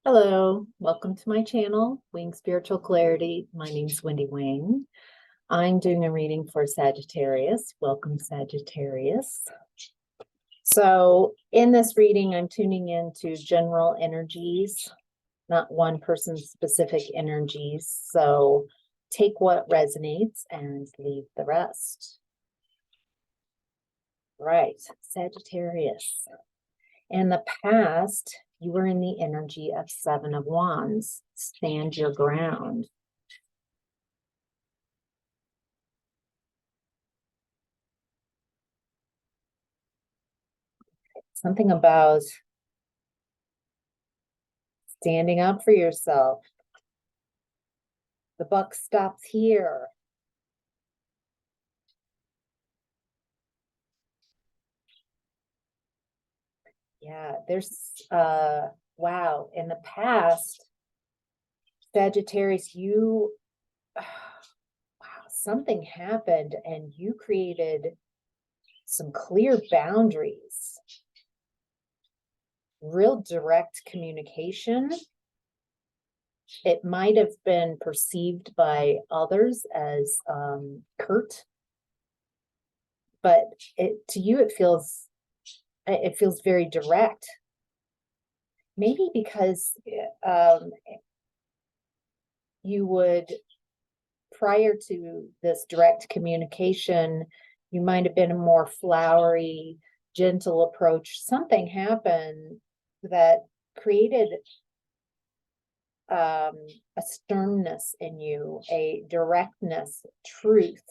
Hello, welcome to my channel, Wing Spiritual Clarity. My name is Wendy Wing. I'm doing a reading for Sagittarius. Welcome, Sagittarius. So in this reading, I'm tuning into general energies, not one person's specific energies. So take what resonates and leave the rest. Right, Sagittarius. In the past, you were in the energy of Seven of Wands. Stand your ground. Something about standing up for yourself. The buck stops here. Yeah, there's wow, in the past, Sagittarius, you wow, something happened and you created some clear boundaries. Real direct communication. It might have been perceived by others as curt, but to you it feels very direct. Maybe because you would, prior to this direct communication, you might have been a more flowery, gentle approach. Something happened that created a sternness in you, a directness, truth.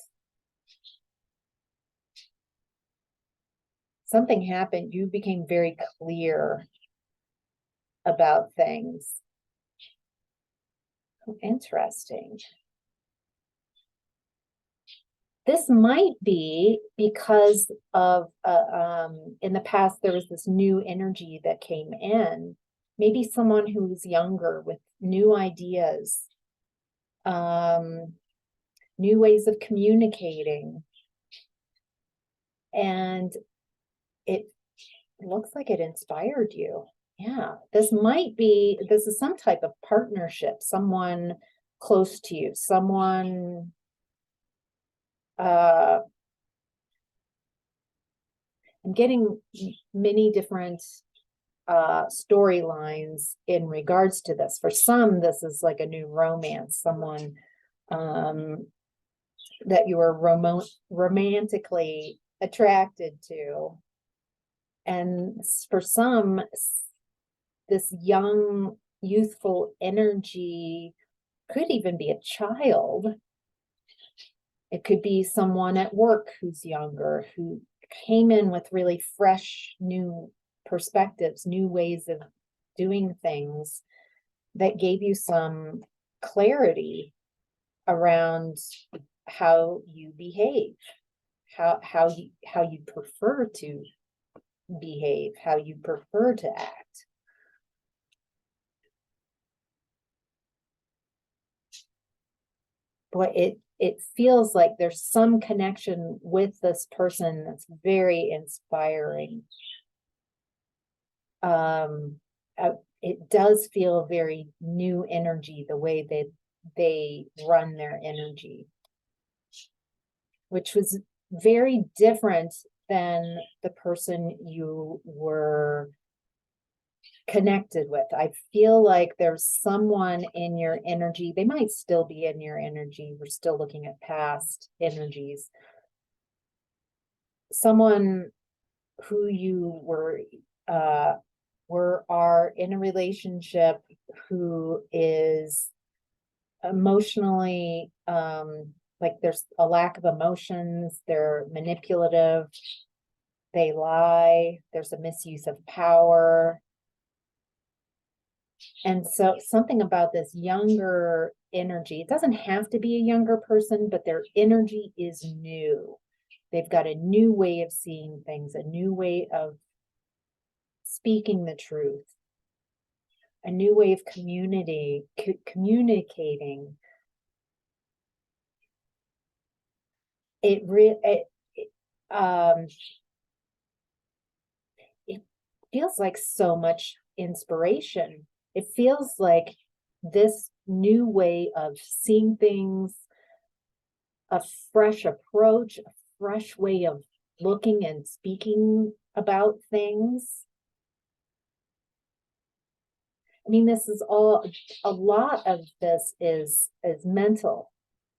Something happened. You became very clear about things. Oh, interesting. This might be because of in the past there was this new energy that came in. Maybe someone who's younger with new ideas, new ways of communicating, and it looks like it inspired you. Yeah, this is some type of partnership, someone close to you, someone I'm getting many different storylines in regards to this. For some, this is like a new romance, someone that you were romantically attracted to. And for some, this young, youthful energy could even be a child. It could be someone at work who's younger, who came in with really fresh, new perspectives, new ways of doing things that gave you some clarity around how you behave, how you prefer to behave, how you prefer to act. Boy, it feels like there's some connection with this person that's very inspiring. It does feel very new energy, the way that they run their energy, which was very different than the person you were connected with. I feel like there's someone in your energy. They might still be in your energy. We're still looking at past energies. Someone who you are in a relationship, who is emotionally like there's a lack of emotions, they're manipulative, they lie, there's a misuse of power. And so something about this younger energy, it doesn't have to be a younger person, but their energy is new. They've got a new way of seeing things, a new way of speaking the truth, a new way of communicating. It feels like so much inspiration. It feels like this new way of seeing things, a fresh approach, a fresh way of looking and speaking about things. I mean, this is all, a lot of this is mental.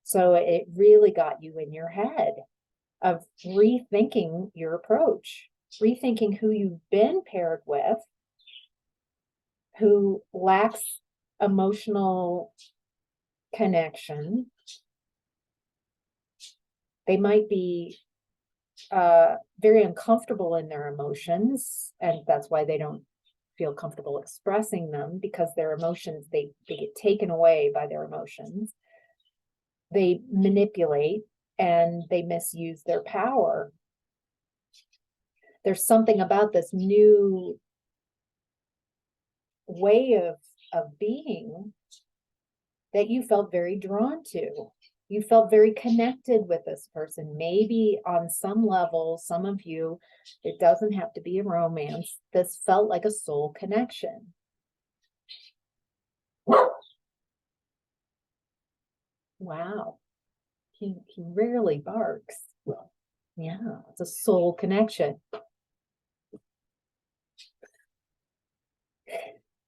So it really got you in your head of rethinking your approach, rethinking who you've been paired with, who lacks emotional connection. They might be very uncomfortable in their emotions, and that's why they don't feel comfortable expressing them, because their emotions, they get taken away by their emotions. They manipulate and they misuse their power. There's something about this new way of being that you felt very drawn to. You felt very connected with this person. Maybe on some level, some of you, it doesn't have to be a romance. This felt like a soul connection. Wow. He rarely barks. Yeah, it's a soul connection.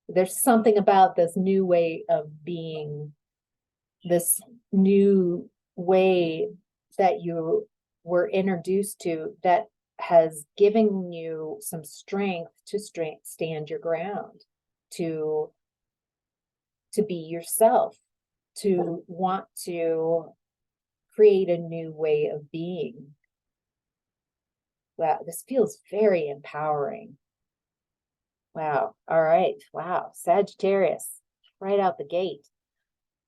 There's something about this new way of being, this new way that you were introduced to, that has given you some strength to stand your ground, to be yourself, to want to create a new way of being. Wow, this feels very empowering. Wow. All right. Wow. Sagittarius, right out the gate.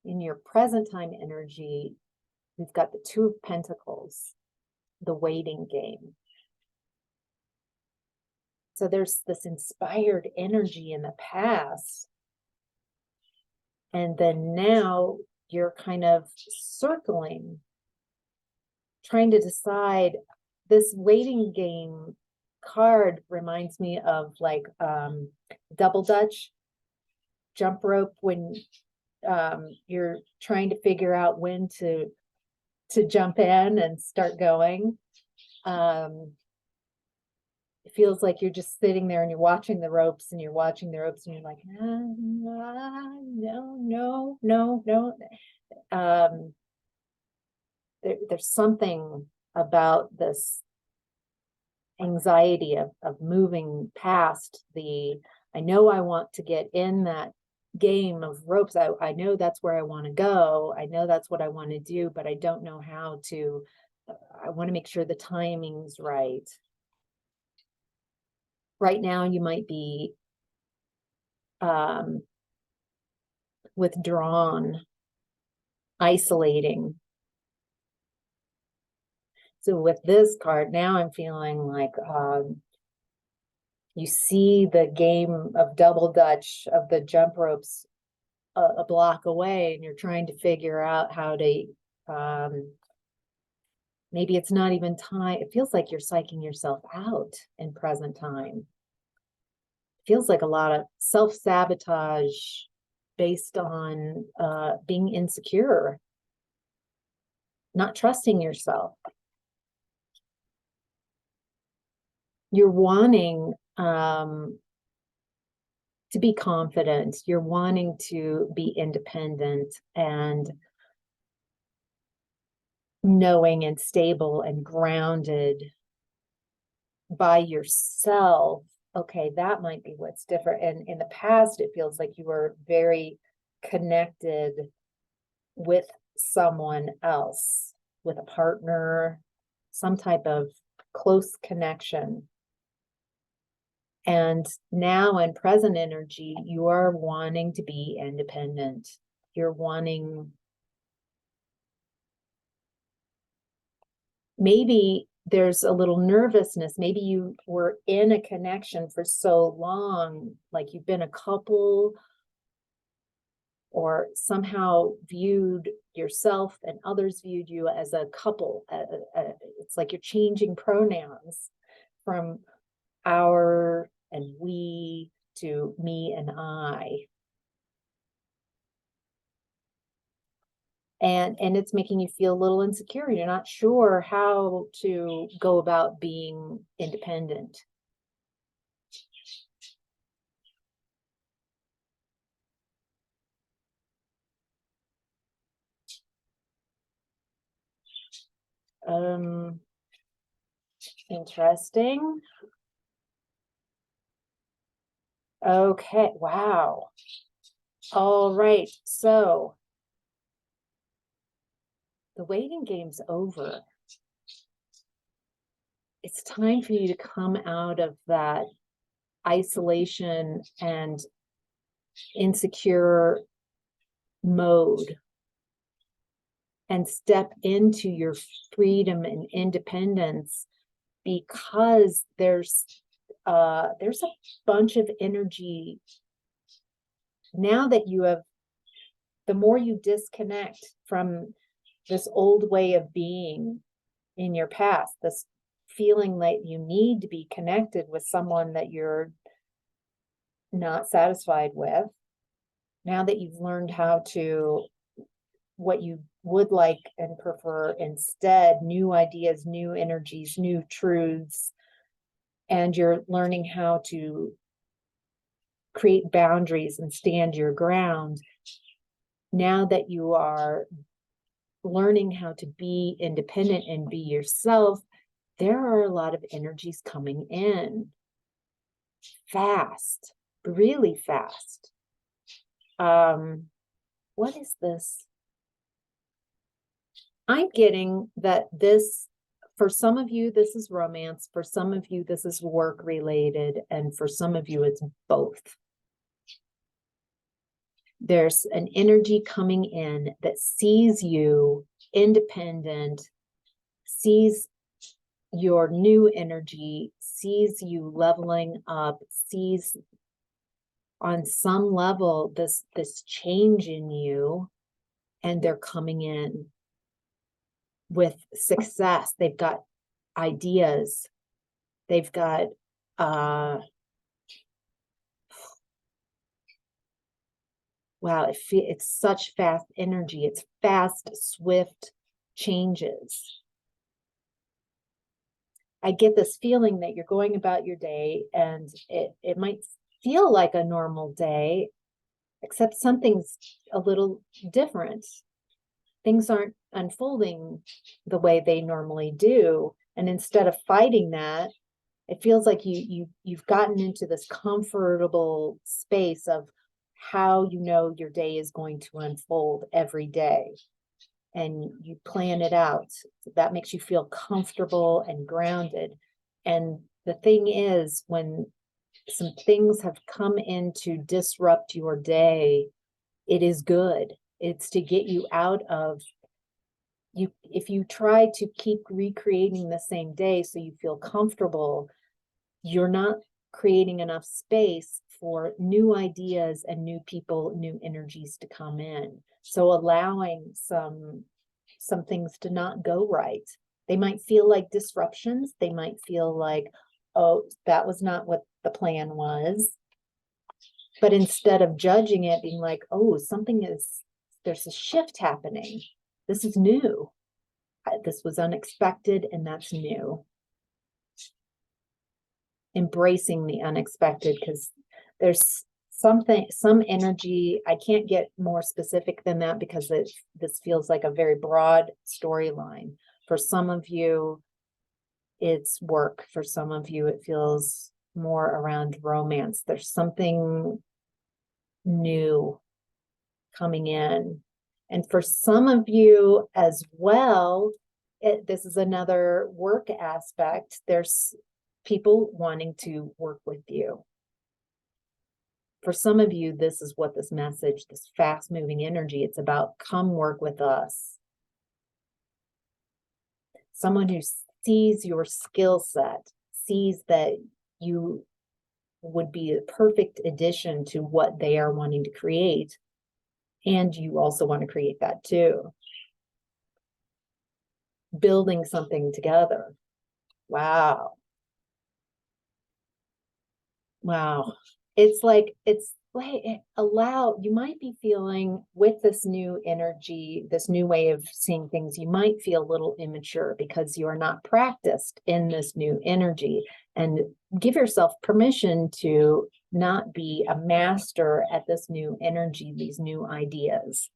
In your present time energy, we've got the Two of Pentacles, the waiting game. So there's this inspired energy in the past. And then now you're kind of circling, trying to decide. This waiting game card reminds me of like double dutch, jump rope, when you're trying to figure out when to jump in and start going. It feels like you're just sitting there and you're watching the ropes and you're watching the ropes and you're like, no. There's something about this anxiety of moving past the, I know I want to get in that game of ropes. I know that's where I want to go. I know that's what I want to do, but I don't know how to. I want to make sure the timing's right. Right now, you might be withdrawn, isolating. So with this card, now I'm feeling like you see the game of double dutch, of the jump ropes a block away, and you're trying to figure out how to, maybe it's not even time. It feels like you're psyching yourself out in present time. It feels like a lot of self-sabotage based on being insecure, not trusting yourself. You're wanting to be confident. You're wanting to be independent and knowing and stable and grounded by yourself. Okay, that might be what's different. And in the past, it feels like you were very connected with someone else, with a partner, some type of close connection. And now in present energy, you are wanting to be independent. You're wanting, maybe there's a little nervousness. Maybe you were in a connection for so long, like you've been a couple, or somehow viewed yourself and others viewed you as a couple. It's like you're changing pronouns from our and we to me and I. and it's making you feel a little insecure. You're not sure how to go about being independent. Interesting. Okay, wow. All right, so the waiting game's over. It's time for you to come out of that isolation and insecure mode and step into your freedom and independence, because there's a bunch of energy now that you have. The more you disconnect from this old way of being in your past, this feeling that you need to be connected with someone that you're not satisfied with, now that you've learned how to, what you would like and prefer instead, new ideas, new energies, new truths, and you're learning how to create boundaries and stand your ground. Now that you are learning how to be independent and be yourself, there are a lot of energies coming in fast, really fast. What is this? I'm getting that this, for some of you, this is romance. For some of you, this is work related. And for some of you, it's both. There's an energy coming in that sees you independent, sees your new energy, sees you leveling up, sees on some level this change in you, and they're coming in with success. They've got ideas. They've got wow, it's such fast energy. It's fast, swift changes. I get this feeling that you're going about your day and it might feel like a normal day, except something's a little different. Things aren't unfolding the way they normally do. And instead of fighting that, it feels like you've gotten into this comfortable space of how you know your day is going to unfold every day. And you plan it out. That makes you feel comfortable and grounded. And the thing is, when some things have come in to disrupt your day, it is good. It's to get you out of you. If you try to keep recreating the same day so you feel comfortable, you're not creating enough space for new ideas and new people, new energies to come in. So allowing some things to not go right. They might feel like disruptions. They might feel like, oh, that was not what the plan was. But instead of judging it, being like, oh, there's a shift happening. This is new. This was unexpected, and that's new. Embracing the unexpected, because there's some energy. I can't get more specific than that because this feels like a very broad storyline. For some of you, it's work. For some of you, it feels more around romance. There's something new coming in. And for some of you as well, this is another work aspect. There's people wanting to work with you. For some of you, this is what this message, this fast moving energy, it's about, come work with us. Someone who sees your skill set, sees that you would be a perfect addition to what they are wanting to create. And you also want to create that too. Building something together. Wow. Wow. It's like you might be feeling with this new energy, this new way of seeing things, you might feel a little immature because you are not practiced in this new energy. And give yourself permission to not be a master at this new energy, these new ideas.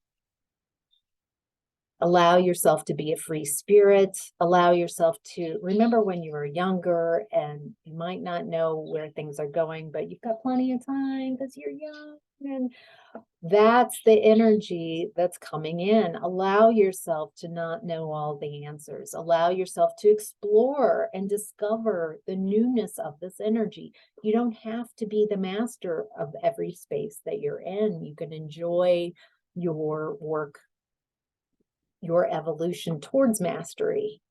Allow yourself to be a free spirit. Allow yourself to remember when you were younger and you might not know where things are going, but you've got plenty of time because you're young. And that's the energy that's coming in. Allow yourself to not know all the answers. Allow yourself to explore and discover the newness of this energy. You don't have to be the master of every space that you're in. You can enjoy your work, your evolution towards mastery.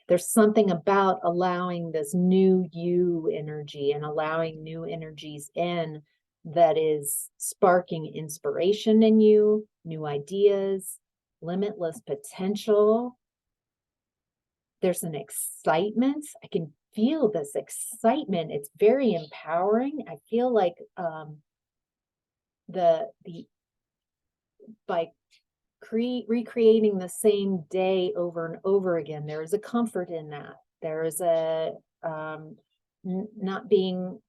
There's something about allowing this new you energy and allowing new energies in that is sparking inspiration in you, new ideas, limitless potential. There's an excitement. I can feel this excitement. It's very empowering. I feel like by recreating the same day over and over again, there is a comfort in that. There is a not being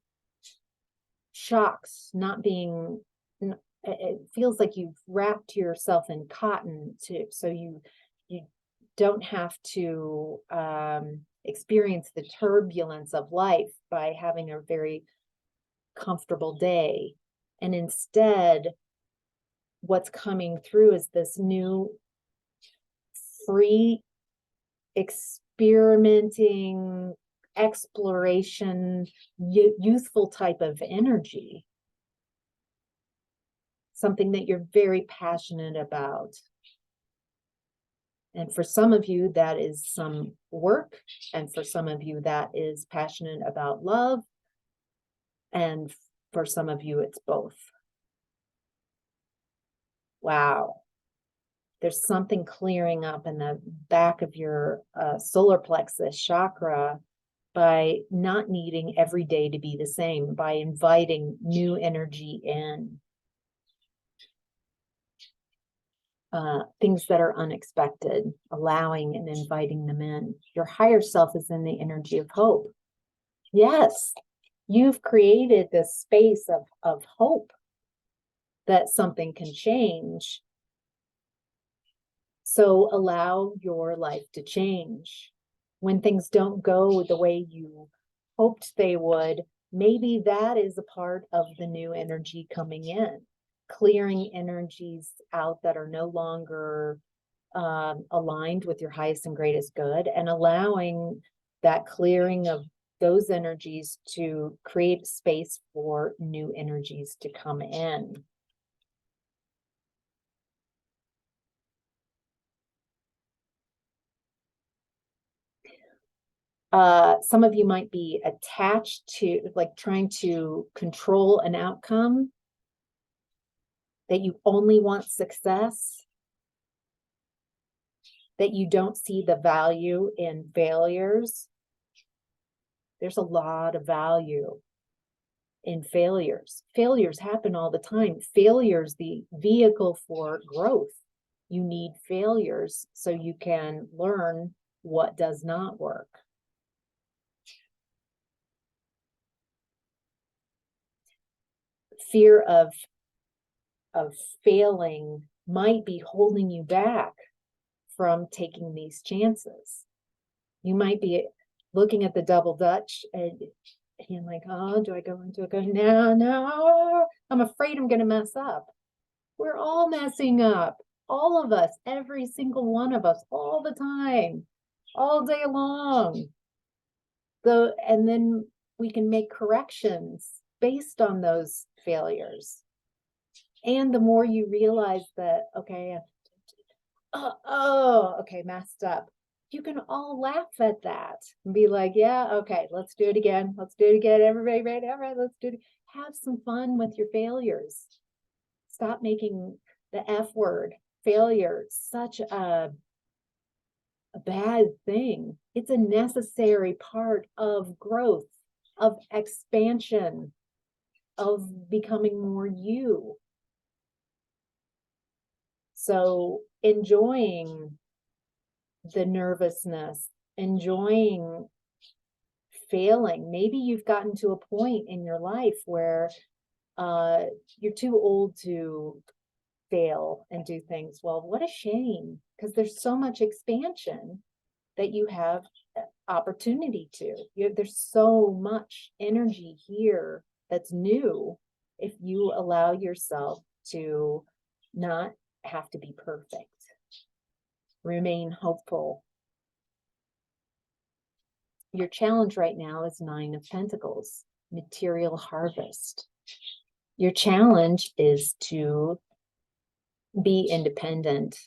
shocked, not being, it feels like you've wrapped yourself in cotton so you don't have to experience the turbulence of life by having a very comfortable day. And instead, what's coming through is this new free experimenting exploration youthful type of energy, something that you're very passionate about. And for some of you that is some work, and for some of you that is passionate about love, and for some of you it's both. Wow. There's something clearing up in the back of your solar plexus chakra by not needing every day to be the same, by inviting new energy in. Things that are unexpected, allowing and inviting them in. Your higher self is in the energy of hope. Yes, you've created this space of hope that something can change. So allow your life to change. When things don't go the way you hoped they would, maybe that is a part of the new energy coming in, clearing energies out that are no longer aligned with your highest and greatest good, and allowing that clearing of those energies to create space for new energies to come in. Some of you might be attached to, like, trying to control an outcome, that you only want success, that you don't see the value in failures. There's a lot of value in failures. Failures happen all the time. Failures, the vehicle for growth. You need failures so you can learn what does not work. Fear of failing might be holding you back from taking these chances. You might be looking at the double Dutch and you're like, oh, do I go into it? No, I'm afraid I'm going to mess up. We're all messing up. All of us, every single one of us, all the time, all day long. And then we can make corrections based on those failures. And the more you realize that, okay, okay, messed up, you can all laugh at that and be like, yeah, okay, let's do it again. Let's do it again. Everybody, right? All right, let's do it. Have some fun with your failures. Stop making the F word, failure, such a bad thing. It's a necessary part of growth, of expansion. of becoming more you. So enjoying the nervousness, enjoying failing. Maybe you've gotten to a point in your life where you're too old to fail and do things. Well, what a shame, because there's so much expansion that you have opportunity to. There's so much energy here that's new if you allow yourself to not have to be perfect. Remain hopeful. Your challenge right now is 9 of Pentacles, material harvest. Your challenge is to be independent.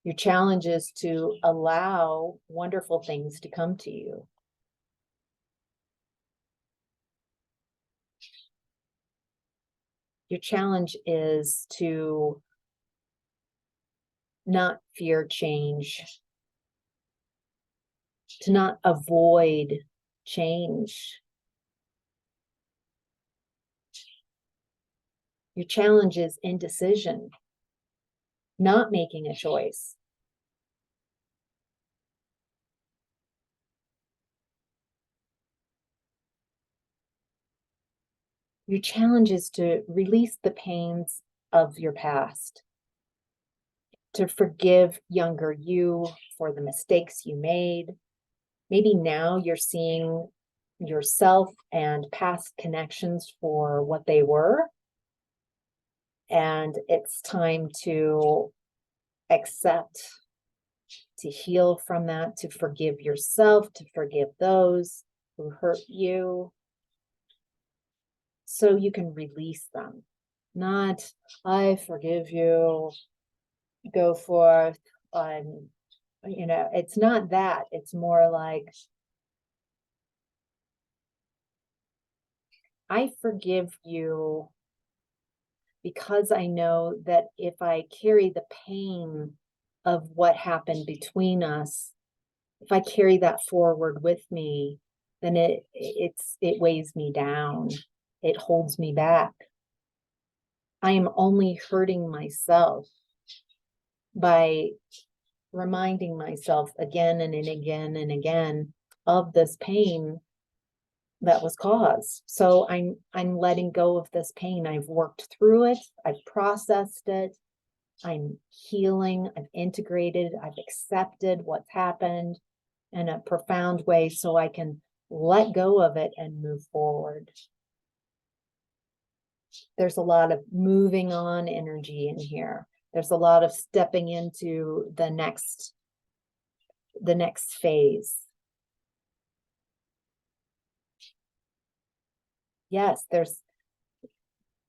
Your challenge is to allow wonderful things to come to you. Your challenge is to not fear change, to not avoid change. Your challenge is indecision, not making a choice. Your challenge is to release the pains of your past, to forgive younger you for the mistakes you made. Maybe now you're seeing yourself and past connections for what they were. And it's time to accept, to heal from that, to forgive yourself, to forgive those who hurt you, so you can release them. Not, I forgive you, go forth. It's not that. It's more like, I forgive you because I know that if I carry the pain of what happened between us, if I carry that forward with me, then it weighs me down. It holds me back. I am only hurting myself by reminding myself again and again and again of this pain that was caused. So I'm letting go of this pain. I've worked through it. I've processed it. I'm healing. I've integrated. I've accepted what's happened in a profound way so I can let go of it and move forward. There's a lot of moving on energy in here. There's a lot of stepping into the next phase. Yes,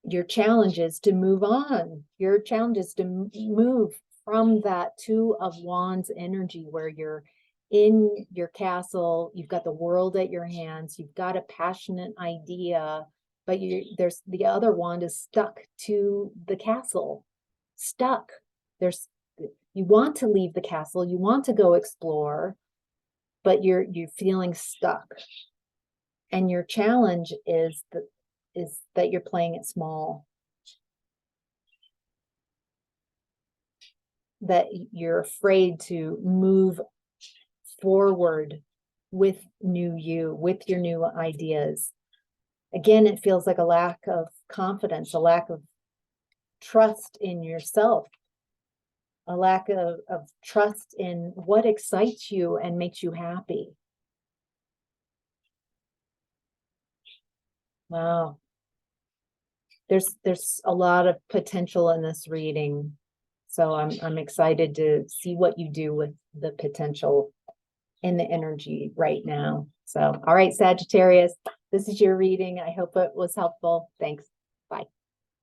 your challenge is to move on. Your challenge is to move from that 2 of Wands energy where you're in your castle, you've got the world at your hands, you've got a passionate idea, but there's the other wand is stuck to the castle. Stuck. You want to leave the castle, you want to go explore, but you're feeling stuck. And your challenge is that you're playing it small. That you're afraid to move forward with you, with your new ideas. Again, it feels like a lack of confidence, a lack of trust in yourself, a lack of trust in what excites you and makes you happy. Wow. There's a lot of potential in this reading. So I'm excited to see what you do with the potential in the energy right now. So, all right, Sagittarius, this is your reading. I hope it was helpful. Thanks.